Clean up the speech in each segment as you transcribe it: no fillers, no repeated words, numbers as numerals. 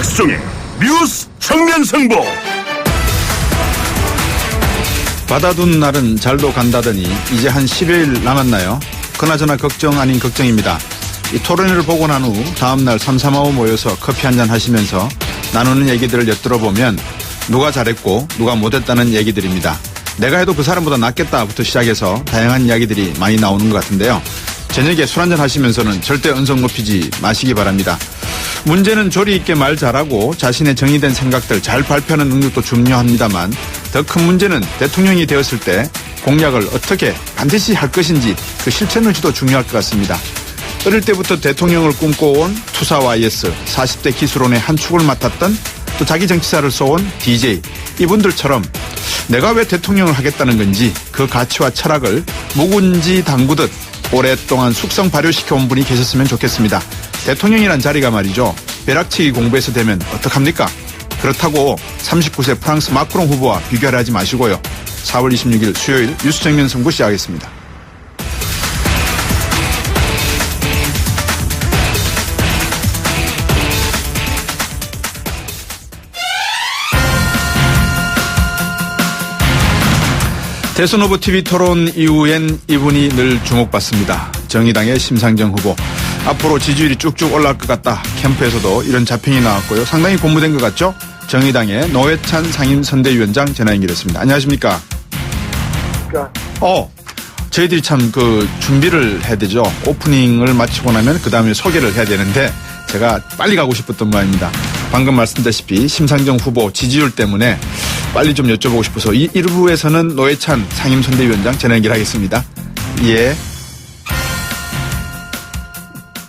박수종의 뉴스 정면 승부. 받아둔 날은 잘도 간다더니 이제 한 10여일 남았나요? 그나저나 걱정 아닌 걱정입니다. 이 토론회를 보고 난 후 다음날 삼삼오오 모여서 커피 한잔 하시면서 나누는 얘기들을 엿들어보면 누가 잘했고 누가 못했다는 얘기들입니다. 내가 해도 그 사람보다 낫겠다부터 시작해서 다양한 이야기들이 많이 나오는 것 같은데요. 저녁에 술 한잔 하시면서는 절대 언성 높이지 마시기 바랍니다. 문제는 조리 있게 말 잘하고 자신의 정의된 생각들 잘 발표하는 능력도 중요합니다만 더 큰 문제는 대통령이 되었을 때 공약을 어떻게 반드시 할 것인지 그 실천 의지도 중요할 것 같습니다. 어릴 때부터 대통령을 꿈꿔온 투사 YS, 40대 기술원의 한 축을 맡았던 또 자기 정치사를 써온 DJ 이분들처럼 내가 왜 대통령을 하겠다는 건지 그 가치와 철학을 묵은지 담그듯 오랫동안 숙성 발효시켜온 분이 계셨으면 좋겠습니다. 대통령이란 자리가 말이죠. 벼락치기 공부해서 되면 어떡합니까? 그렇다고 39세 프랑스 마크롱 후보와 비교를 하지 마시고요. 4월 26일 수요일 뉴스 정면 승부 시작하겠습니다. 대선 후보 TV 토론 이후엔 이분이 늘 주목받습니다. 정의당의 심상정 후보. 앞으로 지지율이 쭉쭉 올라갈 것 같다. 캠프에서도 이런 자평이 나왔고요. 상당히 고무된 것 같죠? 정의당의 노회찬 상임선대위원장 전화 연결했습니다. 안녕하십니까? 저희들이 참 준비를 해야 되죠. 오프닝을 마치고 나면 그 다음에 소개를 해야 되는데 제가 빨리 가고 싶었던 모양입니다. 방금 말씀드렸다시피 심상정 후보 지지율 때문에 빨리 좀 여쭤보고 싶어서 이 1부에서는 노회찬 상임선대위원장 전화 연결하겠습니다. 예.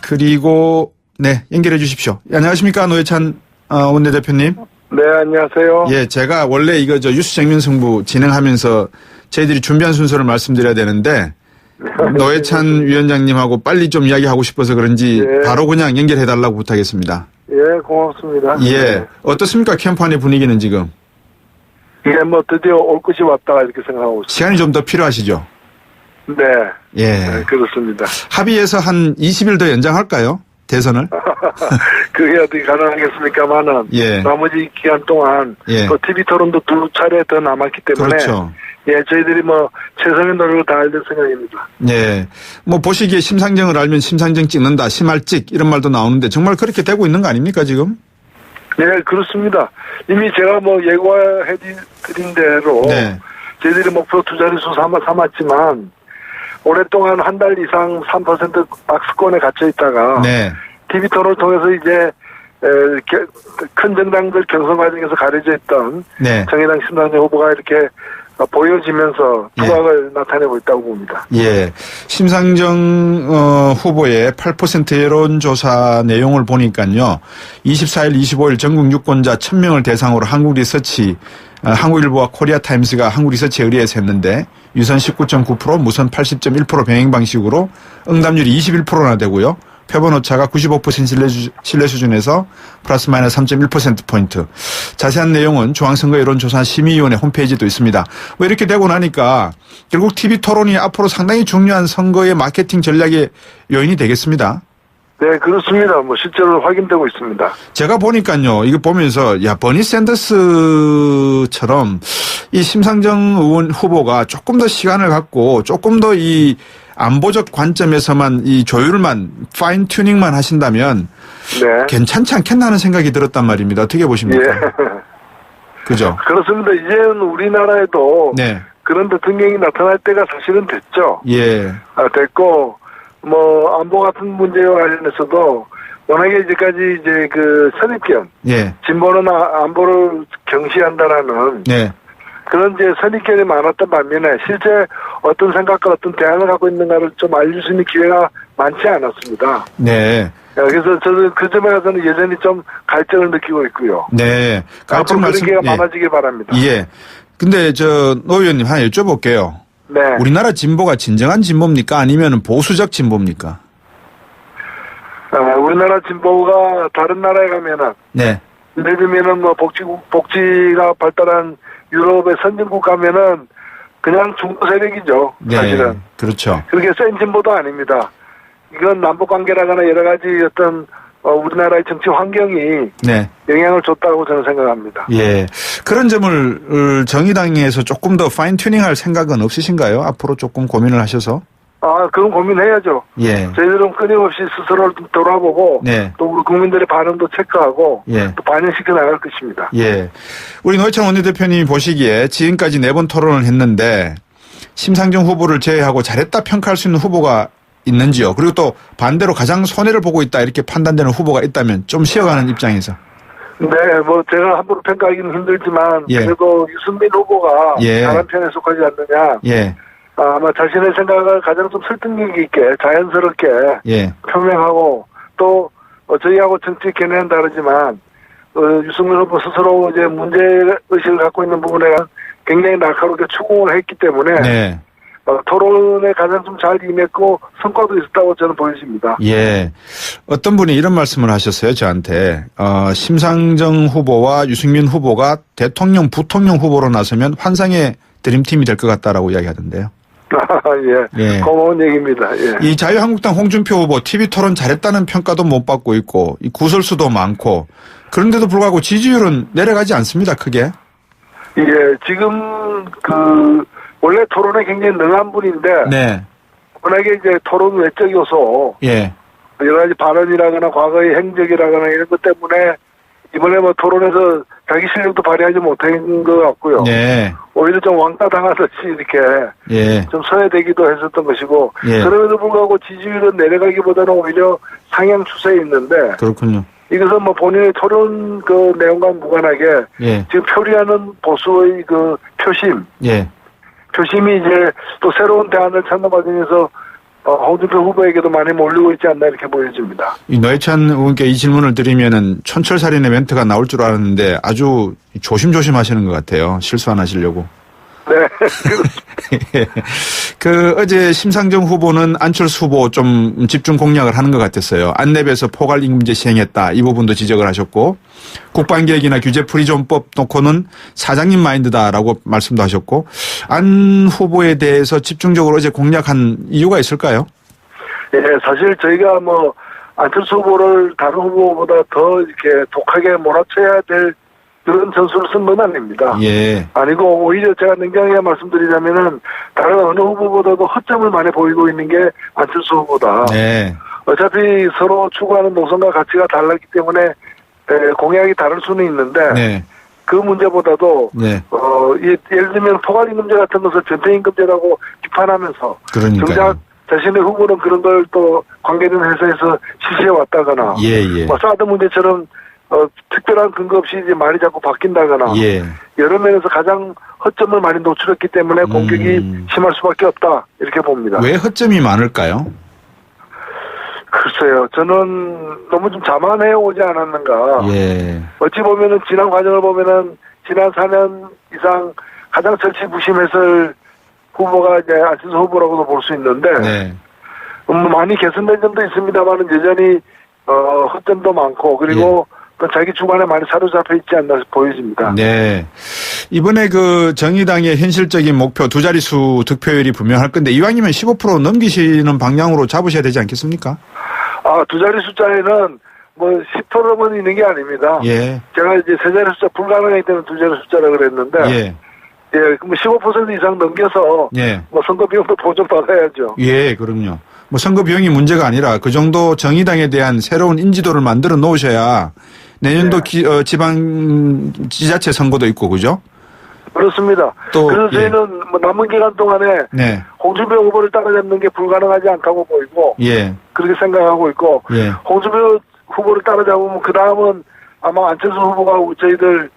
그리고 네, 연결해 주십시오. 안녕하십니까, 노회찬 원내대표님. 네, 안녕하세요. 예, 제가 원래 이거 뉴스 정면 승부 진행하면서 저희들이 준비한 순서를 말씀드려야 되는데 노회찬 위원장님하고 빨리 좀 이야기하고 싶어서 그런지 예. 바로 그냥 연결해 달라고 부탁했습니다. 예, 고맙습니다. 예, 네. 어떻습니까, 캠프 안의 분위기는 지금? 예, 드디어 올 것이 왔다 이렇게 생각하고 있습니다. 시간이 좀 더 필요하시죠? 네. 예. 네, 그렇습니다. 합의해서 한 20일 더 연장할까요? 대선을? 그게 어떻게 가능하겠습니까만은 예. 나머지 기간 동안 예. 또 TV 토론도 2차례 더 남았기 때문에 그렇죠. 예, 저희들이 최선의 노력을 다할 생각입니다. 예. 보시기에 심상정을 알면 심상정 찍는다, 심할찍 이런 말도 나오는데 정말 그렇게 되고 있는 거 아닙니까, 지금? 네, 그렇습니다. 이미 제가 예고해드린 대로 네. 저희들이 목표 2자릿수 삼았지만 오랫동안 한 달 이상 3% 박스권에 갇혀 있다가 네. TV 토론을 통해서 이제 큰 정당들 경선 과정에서 가려져 있던 네. 정의당 심상정 후보가 이렇게 보여지면서 두각을 나타내고 있다고 봅니다. 예. 심상정 후보의 8% 여론조사 내용을 보니까요. 24일, 25일 전국 유권자 1000명을 대상으로 한국리서치, 한국일보와 코리아타임스가 한국리서치에 의뢰해서 했는데 유선 19.9%, 무선 80.1% 병행 방식으로 응답률이 21%나 되고요. 표본 오차가 95% 신뢰 수준에서 플러스 마이너스 3.1%포인트. 자세한 내용은 중앙선거 여론조사 심의위원회 홈페이지도 있습니다. 이렇게 되고 나니까 결국 TV 토론이 앞으로 상당히 중요한 선거의 마케팅 전략의 요인이 되겠습니다. 네, 그렇습니다. 실제로 확인되고 있습니다. 제가 보니까요, 이거 보면서, 버니 샌더스처럼 이 심상정 의원 후보가 조금 더 시간을 갖고 조금 더 이 안보적 관점에서만 이 조율만, 파인 튜닝만 하신다면 네. 괜찮지 않겠나 하는 생각이 들었단 말입니다. 어떻게 보십니까? 예. 그죠? 그렇습니다. 이제는 우리나라에도 네. 그런 대통령이 나타날 때가 사실은 됐죠. 예. 됐고, 안보 같은 문제와 관련해서도 워낙에 이제까지 선입견, 예. 진보는 안보를 경시한다라는 네. 그런 선입견이 많았던 반면에 실제 어떤 생각과 어떤 대안을 갖고 있는가를 좀 알릴 수 있는 기회가 많지 않았습니다. 네. 그래서 저는 그 점에 가서는 여전히 좀 갈증을 느끼고 있고요. 네. 앞으로 그런 기회가 많아지길 바랍니다. 예. 근데 노 의원님 하나 여쭤볼게요. 네. 우리나라 진보가 진정한 진보입니까? 아니면 보수적 진보입니까? 우리나라 진보가 다른 나라에 가면은 네. 예를 들면은 복지가 발달한 유럽의 선진국 가면은 그냥 중도 세력이죠. 사실은. 네. 그렇죠. 그렇게 센 진보도 아닙니다. 이건 남북 관계라거나 여러 가지 어떤 우리나라의 정치 환경이 네. 영향을 줬다고 저는 생각합니다. 예. 그런 점을 정의당에서 조금 더 파인 튜닝할 생각은 없으신가요? 앞으로 조금 고민을 하셔서. 그건 고민해야죠. 예. 저희들은 끊임없이 스스로를 돌아보고 네. 또 우리 국민들의 반응도 체크하고 예. 또 반영시켜 나갈 것입니다. 예. 우리 노회찬 원내대표님이 보시기에 지금까지 4번 토론을 했는데 심상정 후보를 제외하고 잘했다 평가할 수 있는 후보가 있는지요? 그리고 또 반대로 가장 손해를 보고 있다 이렇게 판단되는 후보가 있다면 좀 쉬어가는 입장에서. 네, 제가 함부로 평가하기는 힘들지만 예. 그래도 유승민 후보가 예. 잘한 편에 속하지 않느냐. 예. 아마 자신의 생각을 가장 좀 설득력 있게 자연스럽게 예. 표명하고 또 저희하고 정치 견해는 다르지만 유승민 후보 스스로 이제 문제 의식을 갖고 있는 부분에 굉장히 날카롭게 추궁을 했기 때문에 네. 토론에 가장 좀 잘 임했고 성과도 있었다고 저는 보여집니다. 예. 어떤 분이 이런 말씀을 하셨어요, 저한테. 심상정 후보와 유승민 후보가 대통령, 부통령 후보로 나서면 환상의 드림팀이 될 것 같다라고 이야기하던데요. 예. 예. 고마운 얘기입니다. 예. 이 자유한국당 홍준표 후보 TV 토론 잘했다는 평가도 못 받고 있고, 이 구설수도 많고, 그런데도 불구하고 지지율은 내려가지 않습니다, 크게. 예, 지금 원래 토론에 굉장히 능한 분인데, 네. 워낙에 이제 토론 외적 요소, 예. 여러 가지 발언이라거나 과거의 행적이라거나 이런 것 때문에 이번에 토론에서 자기 실력도 발휘하지 못한 것 같고요. 네. 오히려 좀 왕따 당하듯이 이렇게 예. 좀 소외되기도 했었던 것이고, 예. 그럼에도 불구하고 지지율은 내려가기보다는 오히려 상향 추세에 있는데, 그렇군요. 이것은 본인의 토론 내용과 무관하게 예. 지금 표리하는 보수의 표심, 예. 표심이 이제 또 새로운 대안을 찾는 과정에서 홍준표 후보에게도 많이 몰리고 있지 않나 이렇게 보여집니다. 이 노회찬 의원께 이 질문을 드리면은 촌철살인의 멘트가 나올 줄 알았는데 아주 조심조심 하시는 것 같아요. 실수 안 하시려고. 네. 어제 심상정 후보는 안철수 후보 좀 집중 공략을 하는 것 같았어요. 안랩에서 포괄임금제 시행했다. 이 부분도 지적을 하셨고, 국방개혁이나 규제 프리존법 놓고는 사장님 마인드다라고 말씀도 하셨고, 안 후보에 대해서 집중적으로 어제 공략한 이유가 있을까요? 예, 사실 저희가 안철수 후보를 다른 후보보다 더 이렇게 독하게 몰아쳐야 될 그런 전술을 쓴 건 아닙니다. 예. 아니고 오히려 제가 냉정하게 말씀드리자면은 다른 어느 후보보다도 허점을 많이 보이고 있는 게 안철수 후보다. 네. 어차피 서로 추구하는 노선과 가치가 달랐기 때문에 공약이 다를 수는 있는데 네. 그 문제보다도 네. 예를 들면 포괄임금제 같은 것을 전태임금제라고 비판하면서 그러니까요. 정작 자신의 후보는 그런 걸 또 관계된 회사에서 실시해 왔다거나 예. 사드 문제처럼 특별한 근거 없이 이제 말이 자꾸 바뀐다거나 예. 여러 면에서 가장 허점을 많이 노출했기 때문에 공격이 심할 수밖에 없다 이렇게 봅니다. 왜 허점이 많을까요? 글쎄요, 저는 너무 좀 자만해 오지 않았는가. 예. 어찌 보면은 지난 과정을 보면은 지난 4년 이상 가장 절치부심했을 후보가 이제 안철수 후보라고도 볼 수 있는데 네. 많이 개선된 점도 있습니다만은 여전히 허점도 많고 그리고 또 자기 주관에 많이 사로잡혀 있지 않나 보여집니다. 네. 이번에 정의당의 현실적인 목표 두 자릿수 득표율이 분명할 건데 이왕이면 15% 넘기시는 방향으로 잡으셔야 되지 않겠습니까? 두 자리 숫자에는 10%만 있는 게 아닙니다. 예. 제가 이제 세 자리 숫자 불가능할 때는 두 자리 숫자라 그랬는데 예. 그럼 15% 이상 넘겨서 예. 선거 비용도 보존받아야죠. 예, 그럼요. 선거 비용이 문제가 아니라 그 정도 정의당에 대한 새로운 인지도를 만들어 놓으셔야 내년도 지방 지자체 선거도 있고 그죠? 그렇습니다. 또, 그래서 저희는 남은 기간 동안에 네. 홍준표 후보를 따라잡는 게 불가능하지 않다고 보이고 예. 그렇게 생각하고 있고 예. 홍준표 후보를 따라잡으면 그 다음은 아마 안철수 후보가 저희들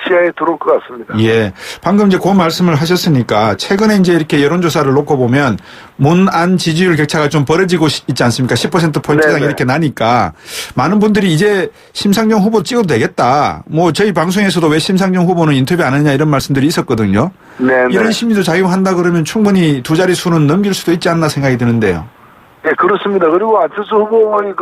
시야에 들어올 것 같습니다. 예. 방금 이제 그 말씀을 하셨으니까 최근에 이제 이렇게 여론조사를 놓고 보면 문-안 지지율 격차가 좀 벌어지고 있지 않습니까? 10%포인트 당 이렇게 나니까 많은 분들이 이제 심상정 후보 찍어도 되겠다. 저희 방송에서도 왜 심상정 후보는 인터뷰 안 하느냐 이런 말씀들이 있었거든요. 네네. 이런 심리도 작용한다 그러면 충분히 두 자릿수는 넘길 수도 있지 않나 생각이 드는데요. 네, 그렇습니다. 그리고 안철수 후보의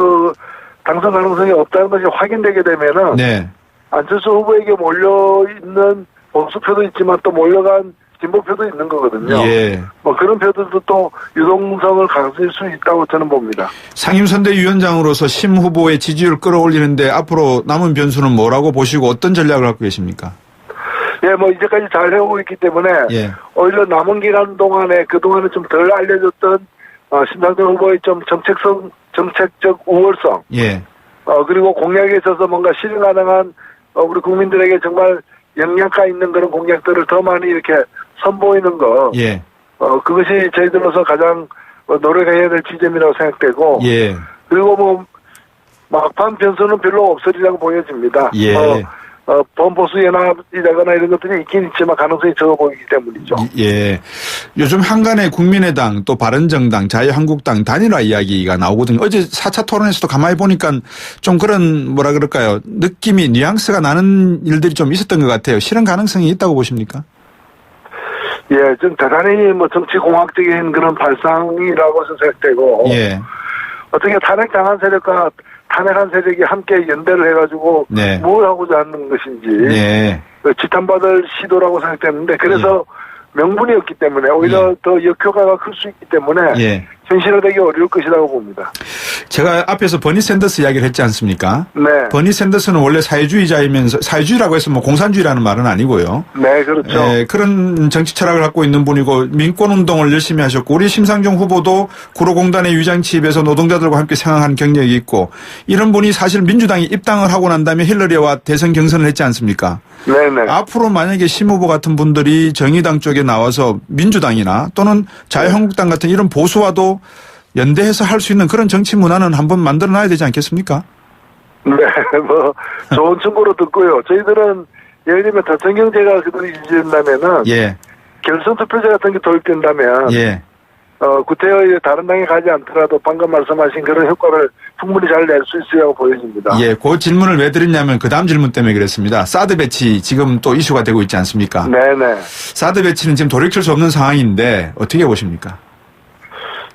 당선 가능성이 없다는 것이 확인되게 되면은 네. 안철수 후보에게 몰려있는 보수표도 있지만 또 몰려간 진보표도 있는 거거든요. 예. 뭐 그런 표들도 또 유동성을 가질 수 있다고 저는 봅니다. 상임선대위원장으로서 심 후보의 지지율 끌어올리는데 앞으로 남은 변수는 뭐라고 보시고 어떤 전략을 갖고 계십니까? 예, 뭐 이제까지 잘 해오고 있기 때문에 예. 오히려 남은 기간 동안에 그동안에 좀 덜 알려졌던 심상정 후보의 좀 정책적 우월성, 예. 그리고 공약에 있어서 뭔가 실현 가능한 우리 국민들에게 정말 영양가 있는 그런 공약들을 더 많이 이렇게 선보이는 거, 예. 그것이 저희들로서 가장 노력해야 될 지점이라고 생각되고, 예. 그리고 뭐 막판 변수는 별로 없으리라고 보여집니다. 예. 범보수 연합이라거나 이런 것들이 있긴 있지만 가능성이 적어 보이기 때문이죠. 예. 요즘 한간에 국민의당 또 바른정당 자유한국당 단일화 이야기가 나오거든요. 어제 4차 토론에서도 가만히 보니까 좀 그런 뭐라 그럴까요. 느낌이 뉘앙스가 나는 일들이 좀 있었던 것 같아요. 실현 가능성이 있다고 보십니까? 예, 좀 대단히 뭐 정치공학적인 그런 발상이라고 생각되고, 예. 어떻게 탄핵당한 세력과 탄핵한 세력이 함께 연대를 해가지고 네. 뭘 하고자 하는 것인지 네. 지탄받을 시도라고 생각되는데 그래서 명분이 없기 때문에 오히려 더 역효과가 클 수 있기 때문에 예. 현실화되기 어려울 것이라고 봅니다. 제가 앞에서 버니 샌더스 이야기를 했지 않습니까? 네. 버니 샌더스는 원래 사회주의자이면서 사회주의라고 해서 뭐 공산주의라는 말은 아니고요. 네, 그렇죠. 예, 그런 정치 철학을 갖고 있는 분이고 민권운동을 열심히 하셨고 우리 심상정 후보도 구로공단의 위장 취입에서 노동자들과 함께 생활하는 경력이 있고 이런 분이 사실 민주당이 입당을 하고 난 다음에 힐러리와 대선 경선을 했지 않습니까? 네네. 앞으로 만약에 심 후보 같은 분들이 정의당 쪽에 나와서 민주당이나 또는 자유한국당 같은 이런 보수와도 연대해서 할 수 있는 그런 정치 문화는 한번 만들어놔야 되지 않겠습니까? 네, 뭐 좋은 충고로 듣고요. 저희들은 예를 들면 대통령제가 그들이 유지된다면은 예. 결선 투표제 같은 게 도입된다면 예. 구태여 다른 당에 가지 않더라도 방금 말씀하신 그런 효과를 충분히 잘 낼 수 있으라고 보여집니다. 예, 그 질문을 왜 드렸냐면 그 다음 질문 때문에 그랬습니다. 사드 배치 지금 또 이슈가 되고 있지 않습니까? 네네. 사드 배치는 지금 돌이킬 수 없는 상황인데 어떻게 보십니까?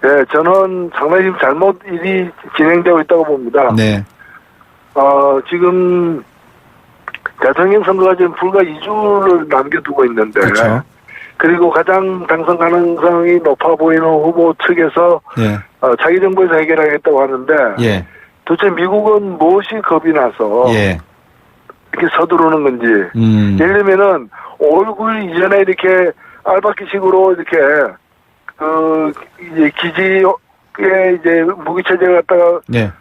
네, 저는 상당히 지금 잘못 일이 진행되고 있다고 봅니다. 네. 지금 대통령 선거가 지금 불과 2주를 남겨두고 있는데 그렇죠. 그리고 가장 당선 가능성이 높아 보이는 후보 측에서 예. 자기 정부에서 해결하겠다고 하는데 예. 도대체 미국은 무엇이 겁이 나서 예. 이렇게 서두르는 건지 예를 들면은 5.19 이전에 이렇게 알바키식으로 이렇게 이제 기지에 이제 무기체제를 갖다가 네.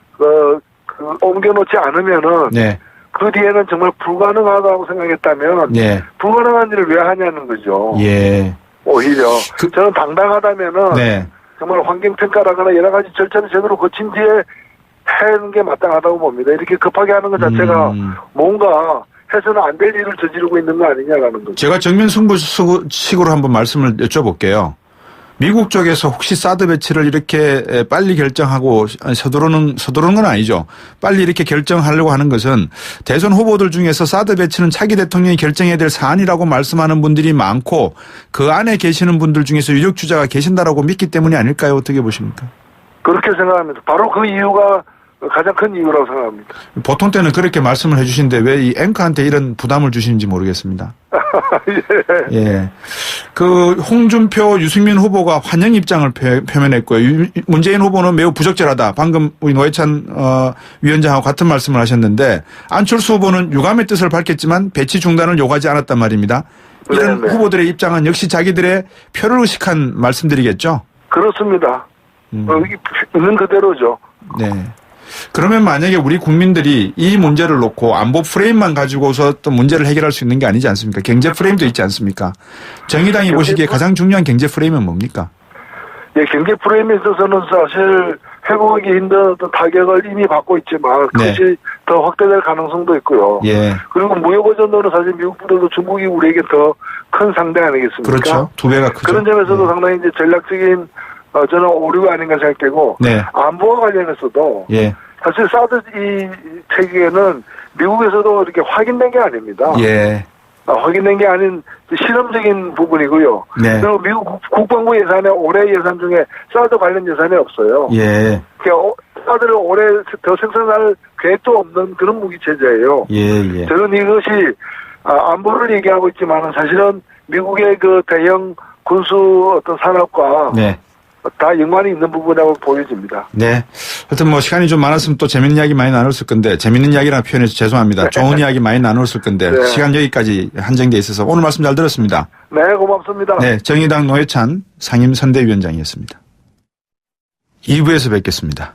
옮겨놓지 않으면은 네. 그 뒤에는 정말 불가능하다고 생각했다면 네. 불가능한 일을 왜 하냐는 거죠. 예. 오히려 저는 당당하다면은 네. 정말 환경평가라거나 여러 가지 절차를 제대로 거친 뒤에 하는 게 마땅하다고 봅니다. 이렇게 급하게 하는 것 자체가 뭔가 해서는 안 될 일을 저지르고 있는 거 아니냐라는 거죠. 제가 정면 승부식으로 한번 말씀을 여쭤볼게요. 미국 쪽에서 혹시 사드 배치를 이렇게 빨리 결정하고 서두르는 건 아니죠. 빨리 이렇게 결정하려고 하는 것은 대선 후보들 중에서 사드 배치는 차기 대통령이 결정해야 될 사안이라고 말씀하는 분들이 많고 그 안에 계시는 분들 중에서 유력 주자가 계신다라고 믿기 때문이 아닐까요? 어떻게 보십니까? 그렇게 생각합니다. 바로 그 이유가 가장 큰 이유라고 생각합니다. 보통 때는 그렇게 말씀을 해주시는데 왜 이 앵커한테 이런 부담을 주시는지 모르겠습니다. 예. 예. 그 홍준표, 유승민 후보가 환영 입장을 표명했고요. 문재인 후보는 매우 부적절하다. 방금 우리 노회찬 위원장하고 같은 말씀을 하셨는데 안철수 후보는 유감의 뜻을 밝혔지만 배치 중단을 요구하지 않았단 말입니다. 이런 네네. 후보들의 입장은 역시 자기들의 표를 의식한 말씀들이겠죠? 그렇습니다. 있는 그대로죠. 네. 그러면 만약에 우리 국민들이 이 문제를 놓고 안보 프레임만 가지고서 또 문제를 해결할 수 있는 게 아니지 않습니까? 경제 프레임도 있지 않습니까? 정의당이 보시기에 가장 중요한 경제 프레임은 뭡니까? 예, 경제 프레임에 있어서는 사실 회복하기 힘든 어떤 타격을 이미 받고 있지만 그것이 네. 더 확대될 가능성도 있고요. 예. 그리고 무역 의존도는 사실 미국보다도 중국이 우리에게 더 큰 상대 아니겠습니까? 그렇죠. 2배가 크죠. 그런 점에서도 상당히 이제 전략적인 저는 오류가 아닌가 생각되고 네. 안보와 관련해서도 예. 사실 사드 이 체계는 미국에서도 이렇게 확인된 게 아닙니다. 예. 확인된 게 아닌 실험적인 부분이고요. 네. 그리고 미국 국방부 예산에 올해 예산 중에 사드 관련 예산이 없어요. 예. 그러니까 사드를 올해 더 생산할 계획도 없는 그런 무기 체제예요. 예. 예. 저는 이것이 안보를 얘기하고 있지만 사실은 미국의 그 대형 군수 어떤 산업과 네. 다 연관이 있는 부분이라고 보여집니다. 네. 하여튼 뭐 시간이 좀 많았으면 또 재밌는 이야기 많이 나눴을 건데, 재밌는 이야기라는 표현해서 죄송합니다. 좋은 이야기 많이 나눴을 건데, 네. 시간 여기까지 한정돼 있어서 오늘 말씀 잘 들었습니다. 네, 고맙습니다. 네. 정의당 노회찬 상임선대위원장이었습니다. 2부에서 뵙겠습니다.